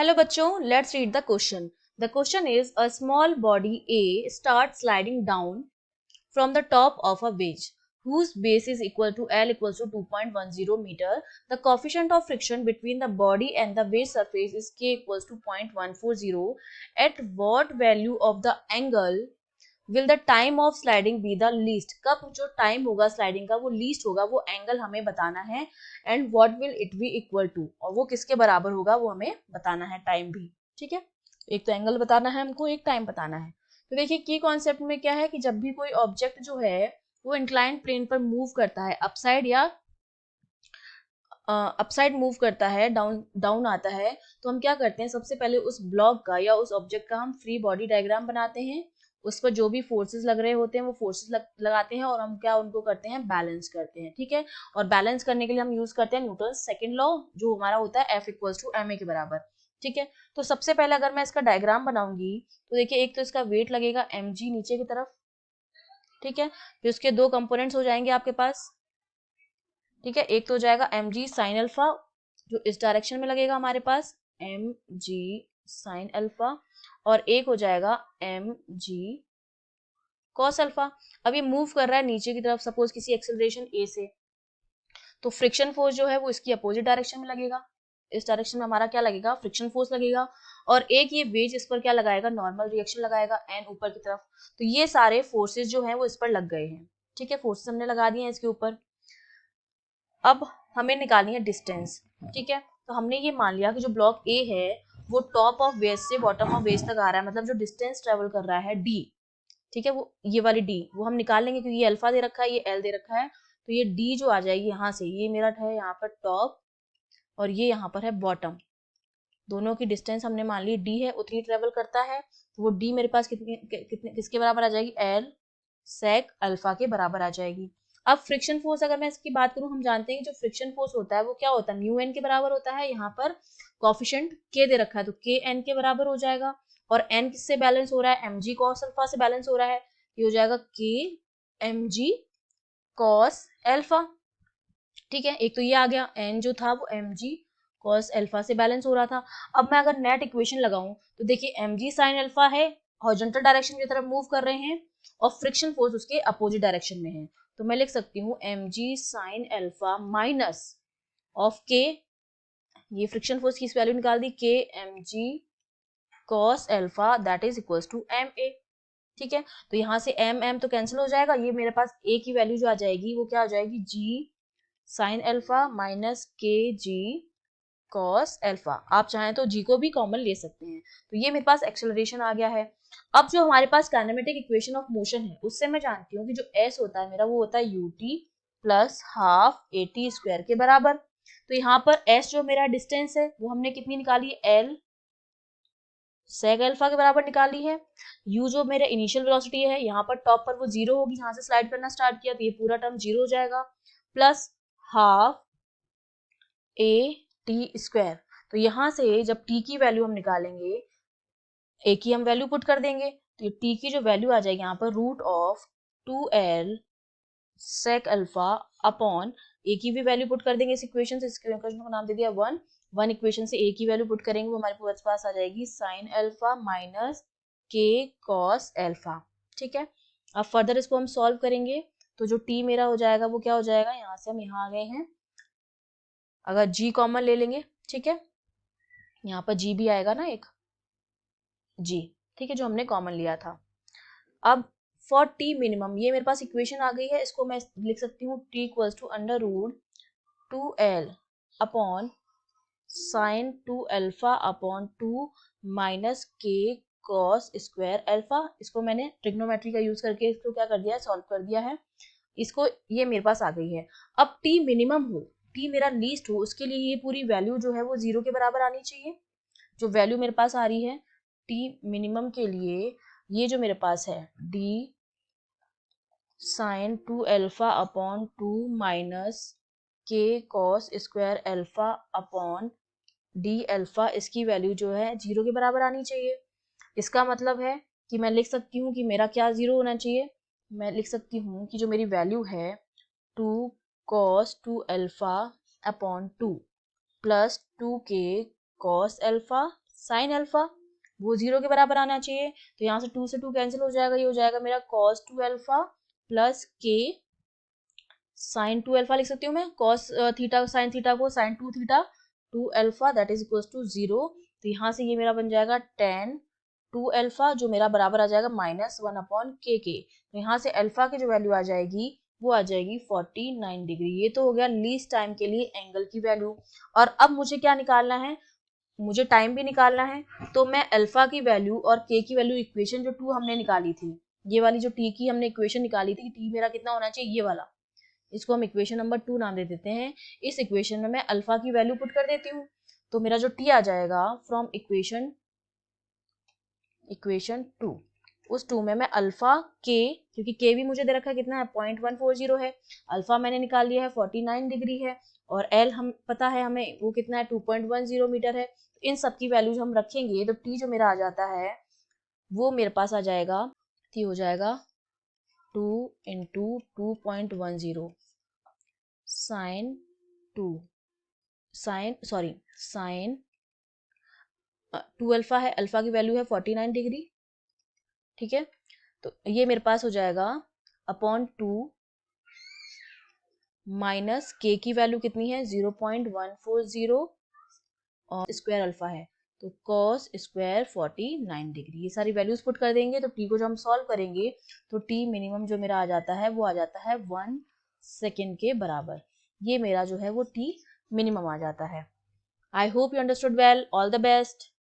Hello बच्चों, let's read the question. The question is a small body A starts sliding down from the top of a wedge whose base is equal to L equals to 2.10 meter. The coefficient of friction between the body and the wedge surface is K equals to 0.140. At what value of the angle will the time of sliding be the least? कब जो time होगा sliding का वो least होगा, वो angle हमें बताना है. And what will it be equal to, और वो किसके बराबर होगा वो हमें बताना है, टाइम भी. ठीक है, एक तो एंगल बताना है हमको, एक टाइम बताना है. तो देखिए की कॉन्सेप्ट में क्या है कि जब भी कोई ऑब्जेक्ट जो है वो इंक्लाइंड प्लेन पर मूव करता है, अपसाइड या अपसाइड मूव करता है, डाउन डाउन आता है, तो हम क्या करते हैं, सबसे पहले उस ब्लॉक का या उस ऑब्जेक्ट का हम फ्री बॉडी डायग्राम बनाते हैं. उस पर जो भी फोर्सेस लग रहे होते हैं वो फोर्सेस लगाते हैं और हम क्या उनको करते हैं, बैलेंस करते हैं. ठीक है, और बैलेंस करने के लिए हम यूज करते हैं न्यूटन सेकंड लॉ, जो हमारा होता है F इक्वल्स टू ma के बराबर. ठीक है, तो सबसे पहले अगर मैं इसका डायग्राम बनाऊंगी तो देखिए एक तो इसका वेट लगेगा mg नीचे की तरफ. ठीक है, फिर उसके दो कंपोनेंट्स हो जाएंगे आपके पास. ठीक है, एक तो हो जाएगा mg साइन अल्फा जो इस डायरेक्शन में लगेगा हमारे पास, mg साइन अल्फा, और एक हो जाएगा mg कॉस अल्फा. अब ये मूव कर रहा है नीचे की तरफ, सपोज किसी एक्सेलरेशन a से, तो फ्रिक्शन फोर्स जो है वो इसकी अपोजिट डायरेक्शन में लगेगा. इस डायरेक्शन में हमारा क्या लगेगा, फ्रिक्शन फोर्स लगेगा. और एक ये वेज इस पर क्या लगाएगा, नॉर्मल रिएक्शन लगाएगा n ऊपर की तरफ. तो ये सारे फोर्सेस जो हैं वो इस पर लग गए हैं. ठीक है, फोर्सेस हमने लगा दिए हैं इसके ऊपर. अब हमें निकालनी है डिस्टेंस. ठीक है, तो हमने ये मान लिया कि जो ब्लॉक ए है वो टॉप ऑफ बेस से बॉटम ऑफ बेस तक आ रहा है, मतलब जो डिस्टेंस ट्रेवल कर रहा है डी. ठीक है, वो ये वाली डी वो हम निकाल लेंगे क्योंकि ये अल्फा दे रखा है, ये एल दे रखा है. तो ये डी जो आ जाएगी यहाँ से, ये मेरा है यहाँ पर टॉप और ये यहाँ पर है बॉटम. दोनों की डिस्टेंस हमने मान ली डी है, उतनी ट्रेवल करता है. तो वो डी मेरे पास कितने किसके बराबर आ जाएगी, एल सेक अल्फा के बराबर आ जाएगी. अब फ्रिक्शन फोर्स अगर मैं इसकी बात करूं, हम जानते हैं कि जो फ्रिक्शन फोर्स होता है वो क्या होता है, न्यू एन के बराबर होता है. यहाँ पर कोफिशिएंट के दे रखा है तो के एन के बराबर हो जाएगा. और एन किससे बैलेंस हो रहा है, mg cos अल्फा से बैलेंस हो रहा है. ये हो जाएगा के mg cos अल्फा. ठीक है, एक तो ये आ गया, n जो था वो mg cos अल्फा से बैलेंस हो रहा था. अब मैं अगर नेट इक्वेशन लगाऊं तो देखिए mg sin अल्फा है, हॉरिजॉन्टल डायरेक्शन की तरफ मूव कर रहे हैं, और फ्रिक्शन फोर्स उसके अपोजिट डायरेक्शन में है. तो मैं लिख सकती हूँ mg sin alpha minus of k, ये फ्रिक्शन फोर्स की वैल्यू निकाल दी, k mg cos alpha that is equals to ma. ठीक है, तो यहाँ से m तो कैंसिल हो जाएगा, ये मेरे पास a की वैल्यू जो आ जाएगी वो क्या हो जाएगी, g साइन अल्फा माइनस के जी कॉस अल्फा. आप चाहें तो g को भी कॉमन ले सकते हैं. तो ये मेरे पास एक्सेलरेशन आ गया है. अब जो हमारे पास काइनेमेटिक इक्वेशन ऑफ मोशन है उससे मैं जानती हूँ कि जो s होता है मेरा वो होता है ut plus half at square के बराबर. तो यहाँ पर s जो मेरा डिस्टेंस है वो हमने कितनी निकाली, l सेक अल्फा के बराबर निकाली है. u जो मेरा इनिशियल वेलोसिटी है, यहाँ पर टॉप पर वो जीरो होगी, यहाँ से स्लाइड करना स्टार्ट किया तो ये पूरा टर्म जीरो हो जाएगा, plus half A T square. तो यहाँ से जब t की वैल्यू हम निकालेंगे, a की हम वैल्यू पुट कर देंगे, तो ये t की जो वैल्यू आ जाएगी यहाँ पर root of 2l sec alpha upon a की भी वैल्यू पुट कर देंगे इस इक्वेशन से. इस इक्वेशन को नाम दे दिया 1 इक्वेशन से a की वैल्यू पुट करेंगे, वो हमारे पास आ जाएगी sine alpha minus k cos alpha. ठीक है, अब फर्दर इसको हम सॉल्व करेंगे तो जो t मेरा हो जाएगा वो क्या हो जाएगा, यहाँ से हम यहाँ आ गए हैं, अगर g कॉमन ले लेंगे. ठीक है, यहाँ पर g भी आएगा ना एक g. ठीक है, जो हमने कॉमन लिया था. अब फॉर t मिनिमम ये मेरे पास इक्वेशन आ गई है, इसको मैं लिख सकती हूँ t equals to under root 2l upon sine 2 alpha upon 2 minus k cos square alpha. इसको मैंने ट्रिग्नोमेट्री का यूज करके इसको क्या कर दिया है, सॉल्व कर दिया है. इसको ये मेरे पास आ गई है. अब t मिनिमम हो, t मेरा लीस्ट हो, उसके लिए ये पूरी वैल्यू जो है वो जीरो के बराबर आनी चाहिए. जो वैल्यू मेरे पास आ रही है t मिनिमम के लिए, ये जो मेरे पास है d sine 2 alpha upon 2 minus k cos square alpha upon D alpha, इसकी वैल्यू जो है जीरो के बराबर आनी चाहिए. इसका मतलब है कि मैं लिख सकती हूँ कि मेरा क्या जीरो होना चाहिए, मैं लिख सकती हूँ कि जो मेरी वैल्यू है 2 cos 2 alpha upon 2 plus 2k cos alpha sine alpha, वो 0 के बराबर आना चाहिए। तो यहाँ से 2 से 2 कैंसिल हो जाएगा, ये हो जाएगा मेरा cos 2 alpha plus K sine 2 alpha लिख सकती हूँ मैं, cos थीटा साइन थीटा को sine 2 theta 2 alpha that is equal to 0। तो यहाँ से ये मेरा बन जाएगा tan 2 अल्फा जो मेरा बराबर आ जाएगा -1/k। तो यहाँ से अल्फा की जो वैल्यू आ जाएगी वो आ जाएगी 49 डिग्री। ये तो हो गया लीस्ट टाइम के लिए एंगल की वैल्यू। और अब मुझे क्या निकालना है, मुझे टाइम भी निकालना है। तो मैं अल्फा की वैल्यू और के की वैल्यू इक्वेशन जो 2 हमने निकाली थी, ये वाली जो टी की हमने इक्वेशन निकाली थी, टी मेरा कितना होना चाहिए, ये वाला, इसको हम इक्वेशन नंबर 2 नाम दे देते हैं। इस इक्वेशन में मैं अल्फा की वैल्यू पुट कर देती हूँ। तो मेरा जो टी आ जाएगा फ्रॉम इक्वेशन 2, उस 2 में मैं अल्फा के, क्योंकि के भी मुझे दे रखा है कितना है 0.140 है, अल्फा मैंने निकाल लिया है 49 डिग्री है, और एल हम पता है हमें वो कितना है 2.10 मीटर है। इन सब की वैल्यूज हम रखेंगे तो टी जो मेरा आ जाता है वो मेरे पास आ जाएगा, टी हो जाएगा 2 इंटू 2.10 साइन 2 साइन 2 अल्फा है, अल्फा की वैल्यू है 49 डिग्री, ठीक है। तो ये मेरे पास हो जाएगा अपॉन 2 माइनस के की वैल्यू कितनी है 0.140 और स्क्वायर अल्फा है, तो कॉस स्क्वायर 49 डिग्री। ये सारी वैल्यूज पुट कर देंगे। तो टी को जब हम सॉल्व करेंगे तो टी मिनिमम जो मेरा आ जाता है वो आ जाता है 1 सेकेंड के बराबर। ये मेरा जो है वो टी मिनिमम आ जाता है। I hope you understood well. All the best.